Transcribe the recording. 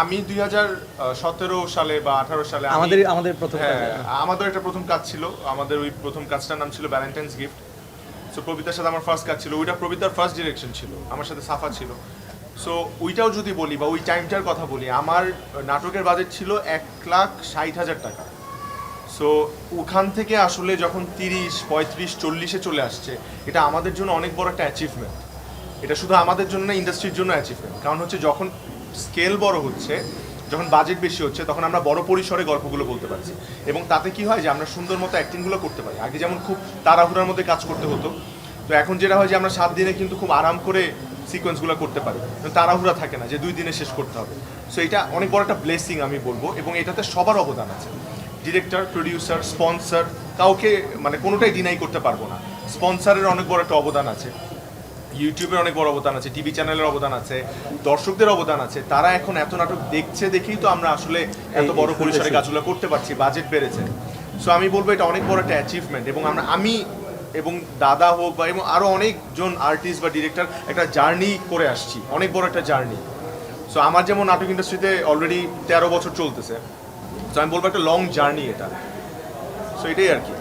আমি 2017 সালে বা 18 সালে আমাদের প্রথম কাজ। আমাদের একটা প্রথম কাজ ছিল। আমাদের ওই প্রথম কাজটার নাম ছিল ভ্যালেন্টাইন্স গিফট। সো প্রবিতার সাথে আমার ফার্স্ট কাজ ছিল, ওইটা প্রবিতার ফার্স্ট ডিরেকশন ছিল, আমার সাথে সাফা ছিল। সো ওইটাও যদি বলি বা ওই টাইমটার কথা বলি, আমার নাটকের বাজেট ছিল 1,60,000 টাকা। সো ওখান থেকে আসলে যখন 30, 35, 40-এ চলে আসছে, এটা আমাদের জন্য অনেক বড় একটা অ্যাচিভমেন্ট। এটা শুধু আমাদের জন্য না, ইন্ডাস্ট্রির জন্য অ্যাচিভমেন্ট। কারণ হচ্ছে যখন স্কেল বড় হচ্ছে, যখন বাজেট বেশি হচ্ছে, তখন আমরা বড় পরিসরে গল্পগুলো বলতে পারছি। এবং তাতে কি হয় যে আমরা সুন্দর মতো অ্যাক্টিংগুলো করতে পারি। আগে যেমন খুব তাড়াহুড়ার মধ্যে কাজ করতে হতো, তো এখন যেটা হয় যে আমরা 7 দিনে কিন্তু খুব আরাম করে সিকোয়েন্সগুলো করতে পারি, তাড়াহুড়া থাকে না যে 2 দিনে শেষ করতে হবে। সো এটা অনেক বড় একটা ব্লেসিং আমি বলবো, এবং এটাতে সবার অবদান আছে। ডিরেক্টর, প্রডিউসার, স্পন্সর, কাউকে মানে কোনোটাই ডিনাই করতে পারবো না। স্পন্সরের অনেক বড় একটা অবদান আছে, ইউটিউবের অনেক বড় অবদান আছে, টিভি চ্যানেলের অবদান আছে, দর্শকদের অবদান আছে। তারা এখন এত নাটক দেখছে দেখেই তো আমরা আসলে এত বড় পরিসরে কাজগুলো করতে পারছি, বাজেট বেড়েছে। সো আমি বলবো এটা অনেক বড় একটা অ্যাচিভমেন্ট, এবং আমি এবং দাদা হোক বা এবং আরও অনেকজন আর্টিস্ট বা ডিরেক্টর একটা জার্নি করে আসছি, অনেক বড় একটা জার্নি। সো আমার যেমন নাটক ইন্ডাস্ট্রিতে অলরেডি 13 বছর চলতেছে, তো আমি বলবো একটা লং জার্নি এটা। সো এটাই আর কি।